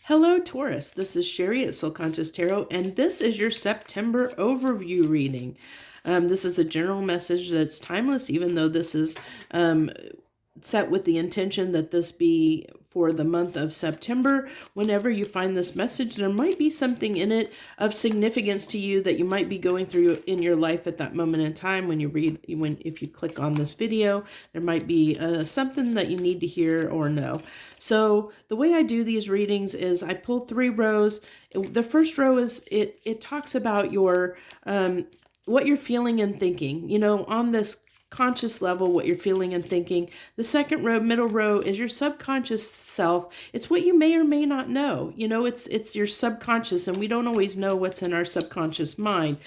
Hello, Taurus. This is Sherry at Soul Conscious Tarot, and this is your September overview reading. This is a general message that's timeless, even though this is set with the intention that this be for the month of September. Whenever you find this message, there might be something in it of significance to you that you might be going through in your life at that moment in time. If you click on this video, there might be something that you need to hear or know. So the way I do these readings is I pull 3 rows. The first row is it talks about your what you're feeling and thinking, on this conscious level, what you're feeling and thinking. The second row, middle row, is your subconscious self. It's what you may or may not know. It's your subconscious, and we don't always know what's in our subconscious mind,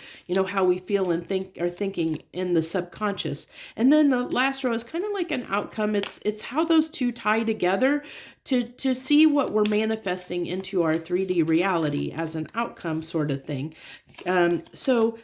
how we feel and think are thinking in the subconscious. And then the last row is kind of like an outcome. It's how those two tie together to see what we're manifesting into our 3D reality as an outcome sort of thing. So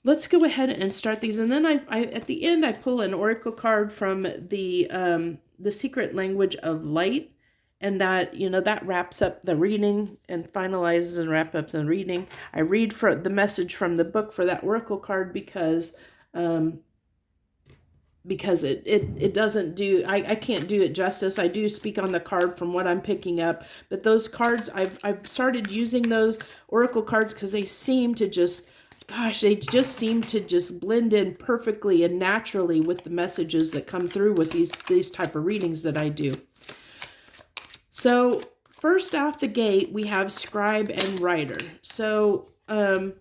let's go ahead and start these. And then I at the end, I pull an oracle card from the secret language of light. And that wraps up the reading and finalizes and wraps up the reading. I read for the message from the book for that oracle card because it doesn't do, I can't do it justice. I do speak on the card from what I'm picking up, but those cards, I've started using those oracle cards because they seem to just seem to just blend in perfectly and naturally with the messages that come through with these type of readings that I do. So first off the gate, we have scribe and writer. So I'm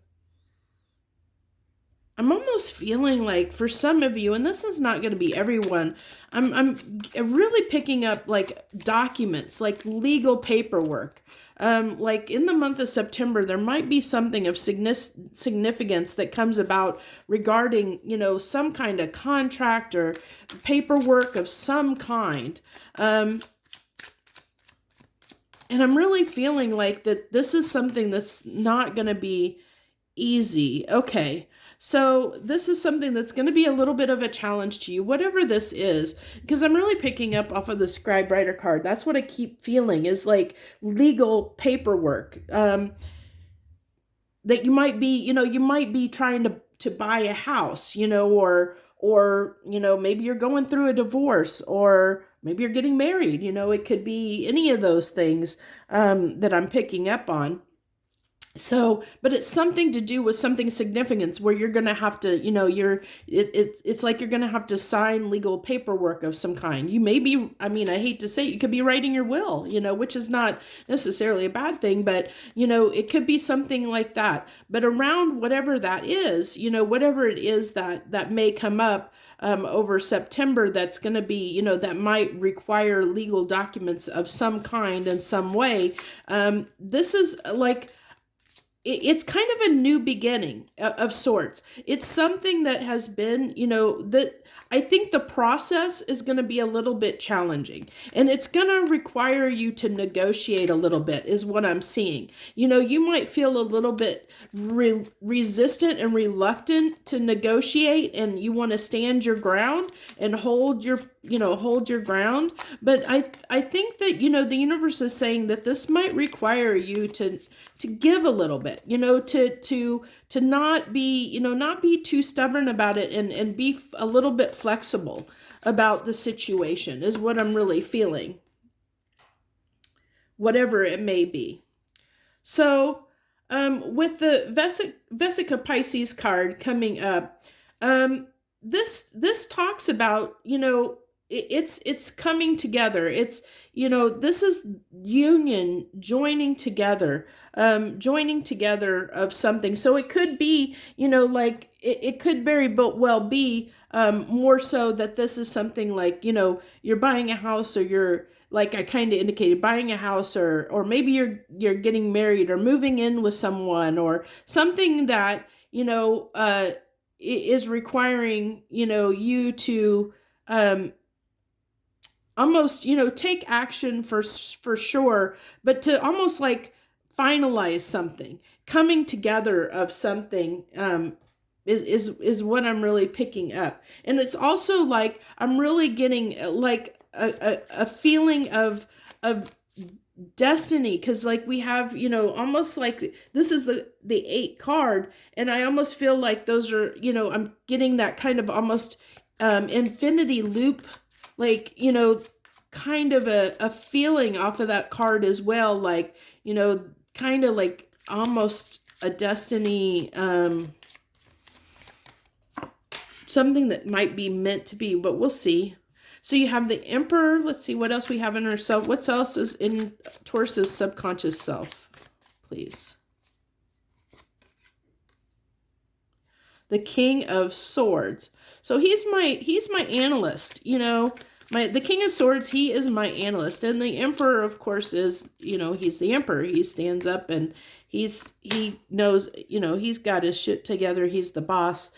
almost feeling like for some of you, and this is not going to be everyone, I'm really picking up like documents, like legal paperwork. Like in the month of September, there might be something of significance that comes about regarding, some kind of contract or paperwork of some kind. And I'm really feeling like that this is something that's not going to be easy. Okay. So this is something that's going to be a little bit of a challenge to you, whatever this is, because I'm really picking up off of the scribe writer card. That's what I keep feeling is like legal paperwork, that you might be trying to buy a house, or maybe you're going through a divorce, or maybe you're getting married, it could be any of those things, that I'm picking up on. So, but it's something to do with something significant where you're going to have to, it's like you're going to have to sign legal paperwork of some kind. You may be, I hate to say it, you could be writing your will, which is not necessarily a bad thing, but, it could be something like that. But around whatever that is, whatever it is that may come up over September, that's going to be, that might require legal documents of some kind in some way. This is like, it's kind of a new beginning of sorts. It's something that has been, that I think the process is going to be a little bit challenging, and it's going to require you to negotiate a little bit is what I'm seeing. You might feel a little bit resistant and reluctant to negotiate, and you want to stand your ground and hold your ground. But I think that, the universe is saying that this might require you to give a little bit, to not be too stubborn about it, and be a little bit flexible about the situation is what I'm really feeling, whatever it may be. So with the Vesica Pisces card coming up, this talks about, it's coming together. It's, this is union, joining together of something. So it could be, like it could very well be more so that this is something like, you're buying a house, or you're, like I kind of indicated, buying a house, or maybe you're getting married or moving in with someone, or something that, is requiring, you to almost, take action for sure, but to almost like finalize something, coming together of something, is what I'm really picking up. And it's also like I'm really getting like a feeling of destiny, because like we have, you know, almost like this is the 8 card, and I almost feel like those are, you know, I'm getting that kind of almost infinity loop, like, you know, kind of a feeling off of that card as well, like, you know, kind of like almost a destiny, something that might be meant to be, but we'll see. So you have the Emperor. Let's see what else we have in ourselves. What else is in Taurus's subconscious self, please? The King of Swords. So he's my analyst, you know. The King of Swords, he is my analyst. And the Emperor, of course, is, you know, he's the Emperor. He stands up and he knows, you know, he's got his shit together. He's the boss.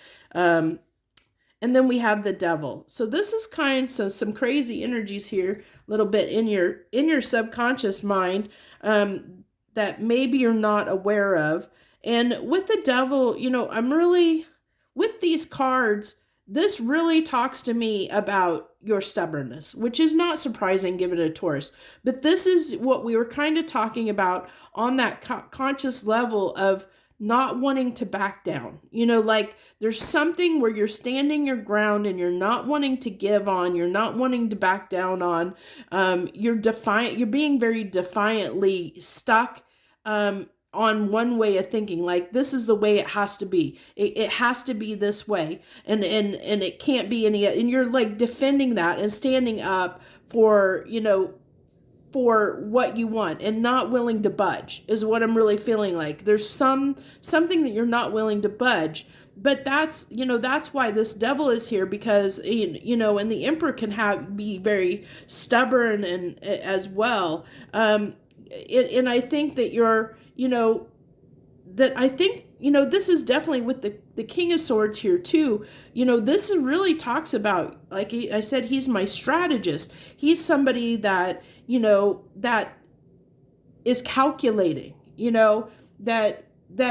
And then we have the Devil. So this is kind of some crazy energies here, a little bit in your subconscious mind, that maybe you're not aware of. And with the Devil, you know, I'm really, with these cards, this really talks to me about your stubbornness, which is not surprising given a Taurus. But this is what we were kind of talking about on that conscious level of not wanting to back down. You know, like there's something where you're standing your ground and you're not wanting to give on, you're not wanting to back down on. You're defiant, you're being very defiantly stuck on one way of thinking, like this is the way it has to be. It has to be this way. And it can't be any, and you're like defending that and standing up for, you know, for what you want and not willing to budge is what I'm really feeling like. There's something that you're not willing to budge, but that's, you know, that's why this Devil is here, because, you know, and the Emperor can be very stubborn and as well. And I think that you're, you know, that I think, you know, this is definitely with the King of Swords here too. You know, this really talks about, like I said, he's my strategist. He's somebody that, you know, that is calculating, you know, that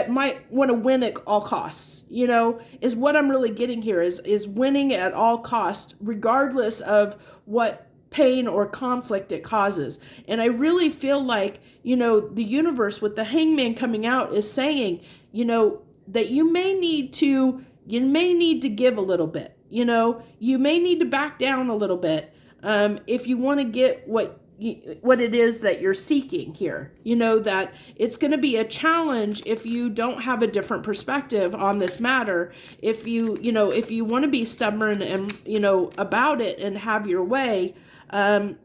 might want to win at all costs, you know, is what I'm really getting here, is winning at all costs, regardless of what pain or conflict it causes. And I really feel like, you know, the universe with the Hangman coming out is saying, you know, that you may need to give a little bit, you know, you may need to back down a little bit, if you want to get what it is that you're seeking here. You know, that it's going to be a challenge if you don't have a different perspective on this matter. If you want to be stubborn and, you know, about it and have your way,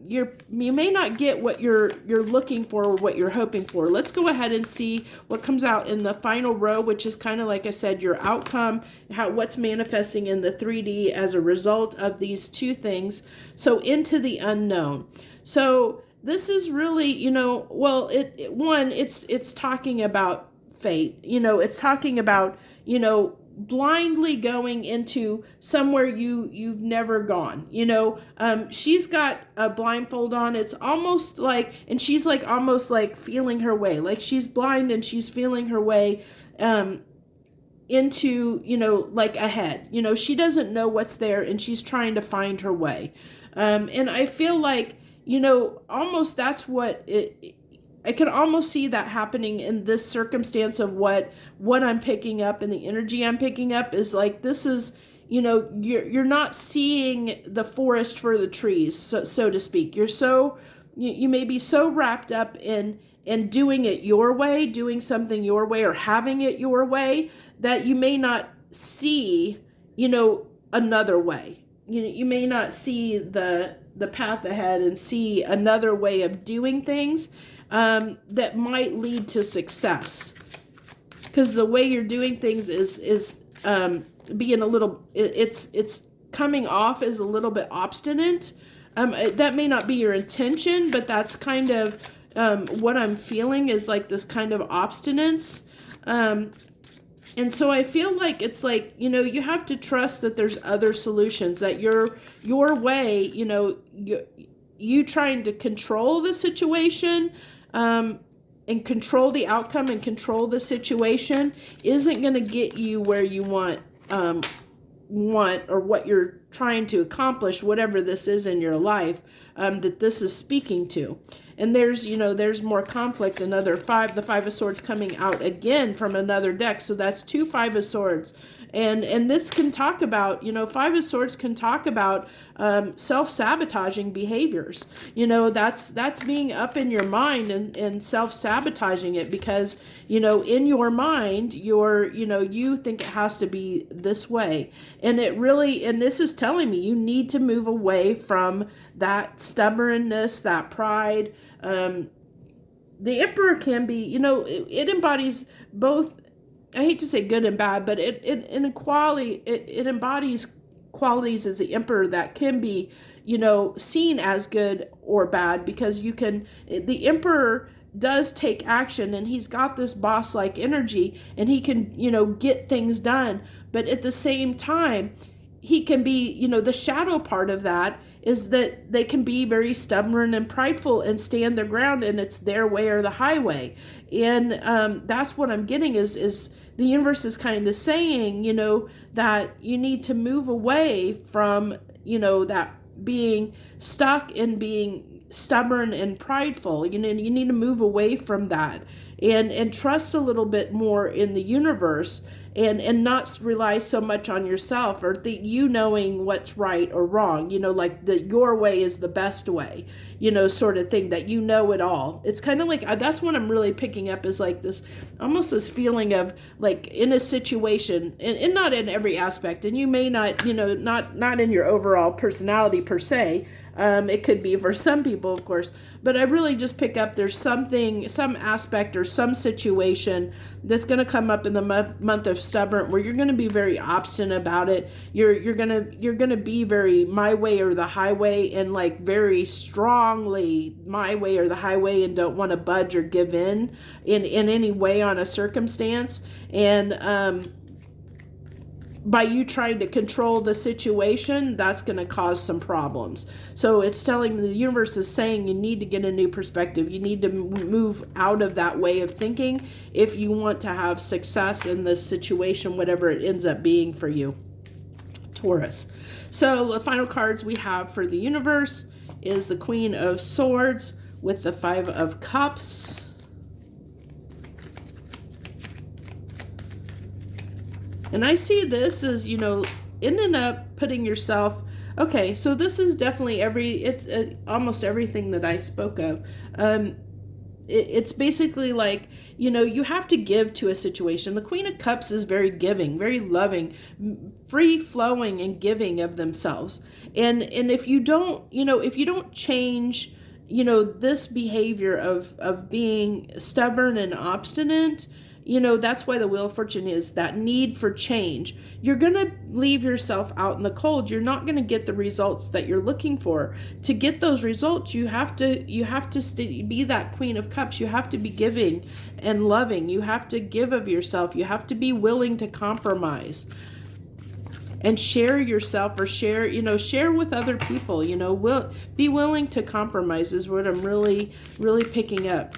you may not get what you're looking for or what you're hoping for. Let's go ahead and see what comes out in the final row, which is kind of, like I said, your outcome, what's manifesting in the 3D as a result of these two things. So into the unknown. So this is really, you know, well, it's talking about fate. You know, it's talking about, you know, blindly going into somewhere you've never gone. You know, she's got a blindfold on. It's almost like, and she's like almost like feeling her way, like she's blind and she's feeling her way into, you know, like ahead. You know, she doesn't know what's there and she's trying to find her way. And I feel like, you know, almost that's what I can almost see that happening in this circumstance of what I'm picking up, and the energy I'm picking up is like, this is, you know, you're not seeing the forest for the trees, so to speak. You may be so wrapped up in doing it your way, doing something your way, or having it your way, that you may not see, you know, another way. You may not see the path ahead and see another way of doing things that might lead to success. Because the way you're doing things is being a little, it's coming off as a little bit obstinate. That may not be your intention, but that's kind of what I'm feeling, is like this kind of obstinance. And so I feel like it's like, you know, you have to trust that there's other solutions, that your way, you know, you trying to control the situation and control the outcome and control the situation isn't going to get you where you want or what you're trying to accomplish whatever this is in your life, that this is speaking to. And there's, there's more conflict. Another the 5 of Swords coming out again from another deck. So that's 2 5 of Swords. And this can talk about, 5 of Swords can talk about self-sabotaging behaviors. That's being up in your mind and self-sabotaging it because, in your mind, you think it has to be this way. And this is telling me you need to move away from that stubbornness, that pride. The Emperor can be, it embodies both. I hate to say good and bad, but it embodies qualities as the Emperor that can be, seen as good or bad, because the Emperor does take action, and he's got this boss-like energy, and he can, get things done. But at the same time, he can be, the shadow part of that is that they can be very stubborn and prideful and stand their ground, and it's their way or the highway. And that's what I'm getting is the universe is kind of saying, that you need to move away from, that being stuck and being stubborn and prideful. You need to move away from that and trust a little bit more in the universe, and not rely so much on yourself or knowing what's right or wrong, like that your way is the best way, sort of thing, that it all. It's kind of like, that's what I'm really picking up, is like almost this feeling of like in a situation, and not in every aspect, and you may not, not in your overall personality per se. It could be for some people, of course, but I really just pick up there's some aspect or some situation that's going to come up in the month of stubborn, where you're going to be very obstinate about it. You're going to be very my way or the highway, and like very strongly my way or the highway, and don't want to budge or give in any way on a circumstance. And by you trying to control the situation, that's going to cause some problems. So it's telling, the universe is saying, you need to get a new perspective. You need to move out of that way of thinking if you want to have success in this situation, whatever it ends up being for you, Taurus. So the final cards we have for the universe is the Queen of Swords with the 5 of Cups. And I see this as, ending up putting yourself, okay, so this is definitely it's almost everything that I spoke of. It's basically like, you have to give to a situation. The Queen of Cups is very giving, very loving, free flowing and giving of themselves. And if you don't, if you don't change, this behavior of being stubborn and obstinate, that's why the Wheel of Fortune is that need for change. You're going to leave yourself out in the cold. You're not going to get the results that you're looking for. To get those results, you have to be that Queen of Cups. You have to be giving and loving. You have to give of yourself. You have to be willing to compromise and share yourself, or share with other people. Be willing to compromise is what I'm really, really picking up.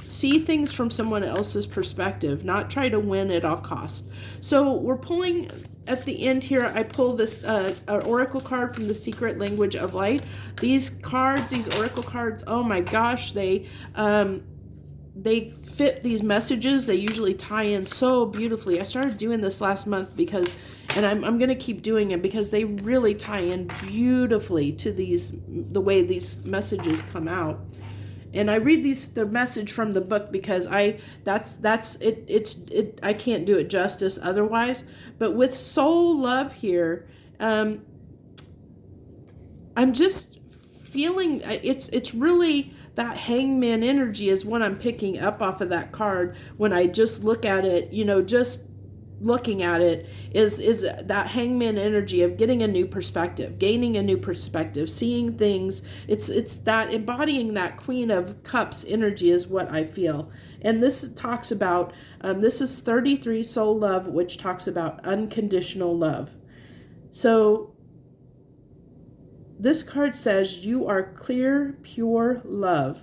See things from someone else's perspective, not try to win at all costs. So we're pulling at the end here. I pull this oracle card from the Secret Language of Light. These oracle cards, oh my gosh, they fit these messages. They usually tie in so beautifully. I started doing this last month and I'm going to keep doing it because they really tie in beautifully to the way these messages come out. And I read the message from the book because I can't do it justice otherwise. But with soul love here, I'm just feeling it's really that hangman energy is what I'm picking up off of that card when I just look at it. Just looking at it is that hangman energy of getting a new perspective, gaining a new perspective, seeing things. It's that embodying that Queen of Cups energy is what I feel. And this talks about, this is 33 Soul Love, which talks about unconditional love. So this card says, you are clear, pure love.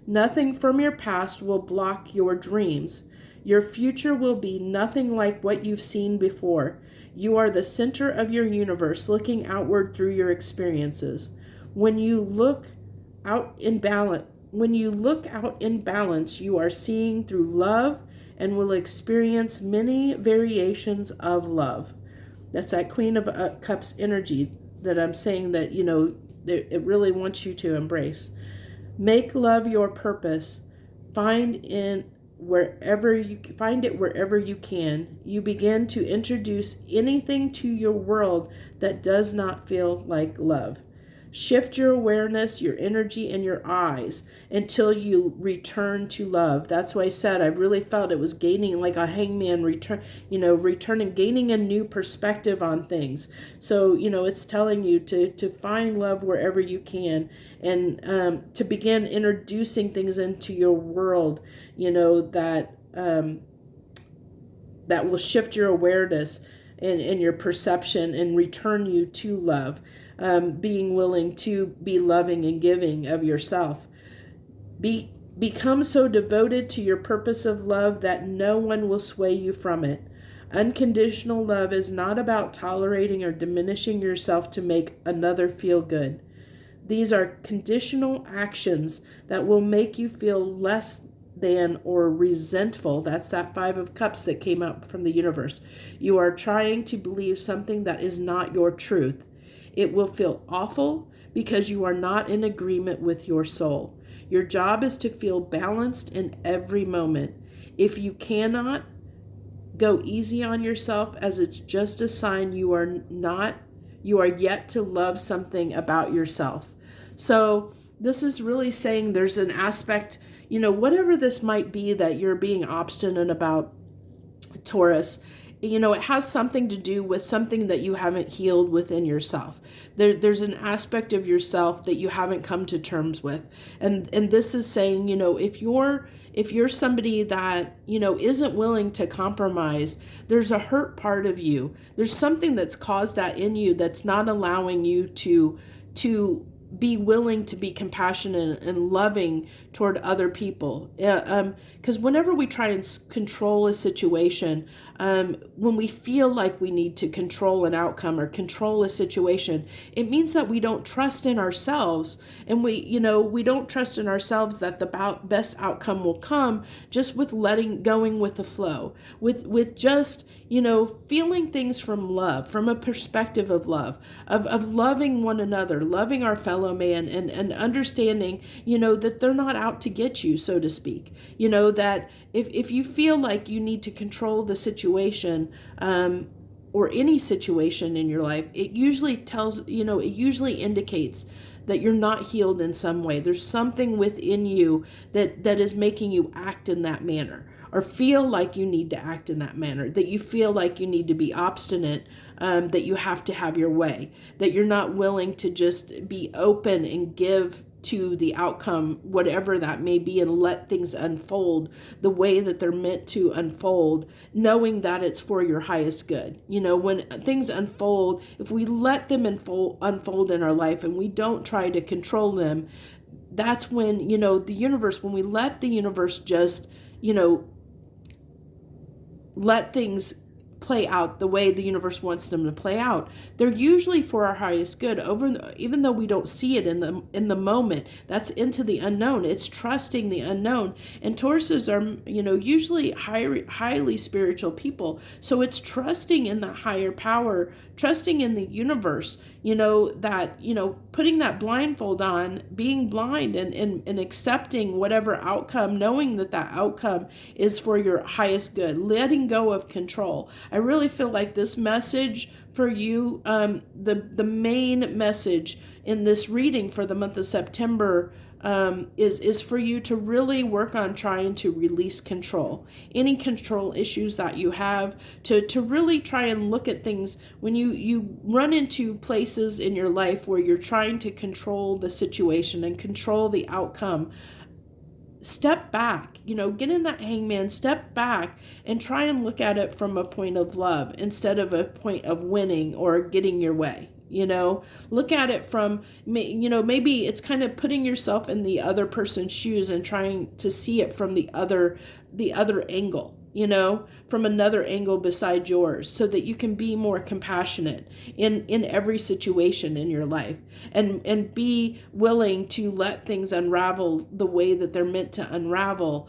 Nothing from your past will block your dreams. Your future will be nothing like what you've seen before. You are the center of your universe, looking outward through your experiences. When you look out in balance, you are seeing through love and will experience many variations of love. That's that Queen of Cups energy that I'm saying that, it really wants you to embrace. Make love your purpose. Find it wherever you can. You begin to introduce anything to your world that does not feel like love. Shift your awareness, your energy, and your eyes until you return to love. That's why I said I really felt it was gaining like a hangman returning, gaining a new perspective on things. So, it's telling you to find love wherever you can, and to begin introducing things into your world, that will shift your awareness and your perception and return you to love. Being willing to be loving and giving of yourself. Become so devoted to your purpose of love that no one will sway you from it. Unconditional love is not about tolerating or diminishing yourself to make another feel good. These are conditional actions that will make you feel less than or resentful. That's that Five of Cups that came up from the universe. You are trying to believe something that is not your truth. It will feel awful because you are not in agreement with your soul. Your job is to feel balanced in every moment. If you cannot, go easy on yourself, as it's just a sign you are yet to love something about yourself. So this is really saying there's an aspect, whatever this might be that you're being obstinate about, Taurus, it has something to do with something that you haven't healed within yourself. There's an aspect of yourself that you haven't come to terms with. And this is saying, if you're somebody that, isn't willing to compromise, there's a hurt part of you. There's something that's caused that in you that's not allowing you to be willing to be compassionate and loving toward other people. Because whenever we try and control a situation, when we feel like we need to control an outcome or control a situation, it means that we don't trust in ourselves, and we don't trust in ourselves that the best outcome will come just with going with the flow, with just feeling things from love, from a perspective of love, of loving one another, loving our fellow man, and understanding, that they're not out to get you, so to speak. That if you feel like you need to control the situation, or any situation in your life, it usually indicates that you're not healed in some way. There's something within you that is making you act in that manner, or feel like you need to act in that manner, that you feel like you need to be obstinate, that you have to have your way, that you're not willing to just be open and give to the outcome, whatever that may be, and let things unfold the way that they're meant to unfold, knowing that it's for your highest good. When things unfold, if we let them unfold in our life and we don't try to control them, that's when, the universe, when we let the universe just, let things play out the way the universe wants them to play out, they're usually for our highest good. Even though we don't see it in the moment, that's into the unknown. It's trusting the unknown. And Tauruses are, usually highly spiritual people. So it's trusting in the higher power, trusting in the universe, that, putting that blindfold on, being blind and accepting whatever outcome, knowing that outcome is for your highest good, letting go of control. I really feel like this message for you, the main message in this reading for the month of September, is for you to really work on trying to release control. Any control issues that you have, to really try and look at things when you run into places in your life where you're trying to control the situation and control the outcome. Step back, get in that hangman, step back and try and look at it from a point of love instead of a point of winning or getting your way. Look at it from, maybe it's kind of putting yourself in the other person's shoes and trying to see it from the other angle. from another angle beside yours, so that you can be more compassionate in every situation in your life, and be willing to let things unravel the way that they're meant to unravel,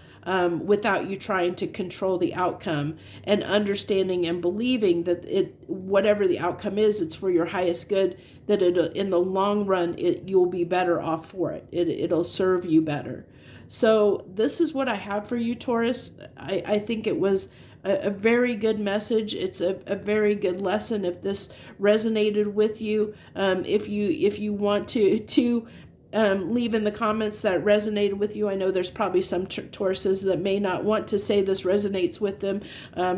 without you trying to control the outcome, and understanding and believing that whatever the outcome is, it's for your highest good, that in the long run, you'll be better off for it. It'll serve you better. So this is what I have for you, Taurus. I think it was a very good message. It's a very good lesson. If this resonated with you, if you want to leave in the comments that resonated with you. I know there's probably some Tauruses that may not want to say this resonates with them,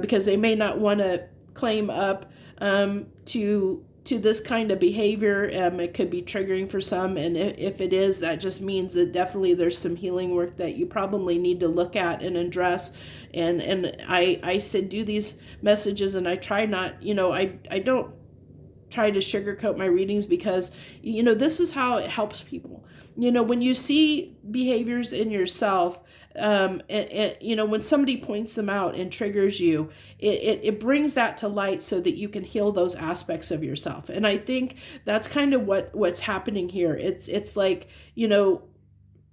because they may not want to claim up to this kind of behavior. It could be triggering for some, and if it is, that just means that definitely there's some healing work that you probably need to look at and address. And I said do these messages, and I try not, I don't try to sugarcoat my readings, because this is how it helps people. When you see behaviors in yourself, when somebody points them out and triggers you, it brings that to light so that you can heal those aspects of yourself. And I think that's kind of what's happening here. It's like,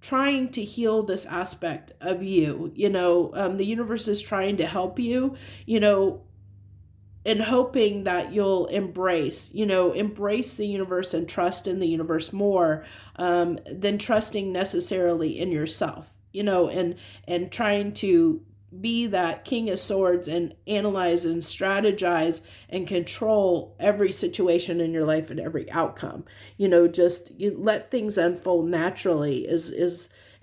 trying to heal this aspect of you. The universe is trying to help you, and hoping that you'll embrace the universe and trust in the universe more, than trusting necessarily in yourself, and trying to be that King of Swords and analyze and strategize and control every situation in your life and every outcome. Just let things unfold naturally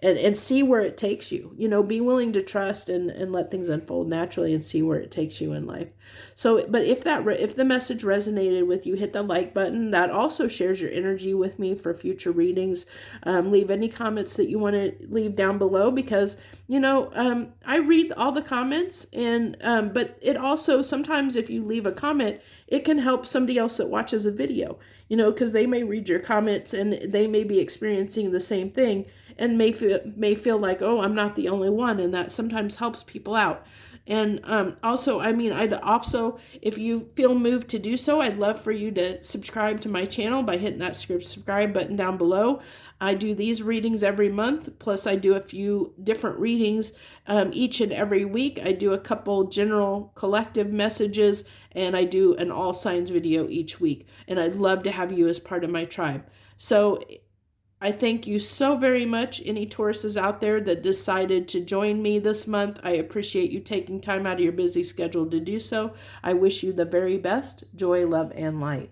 and see where it takes you. Be willing to trust and let things unfold naturally and see where it takes you in life. So, but if the message resonated with you, hit the like button. That also shares your energy with me for future readings. Leave any comments that you want to leave down below, because I read all the comments, and but it also, sometimes if you leave a comment, it can help somebody else that watches a video, because they may read your comments and they may be experiencing the same thing, and may feel like, oh, I'm not the only one, and that sometimes helps people out. And if you feel moved to do so, I'd love for you to subscribe to my channel by hitting that subscribe button down below. I do these readings every month, plus I do a few different readings each and every week. I do a couple general collective messages, and I do an all signs video each week. And I'd love to have you as part of my tribe. So I thank you so very much, any Tauruses out there that decided to join me this month. I appreciate you taking time out of your busy schedule to do so. I wish you the very best. Joy, love, and light.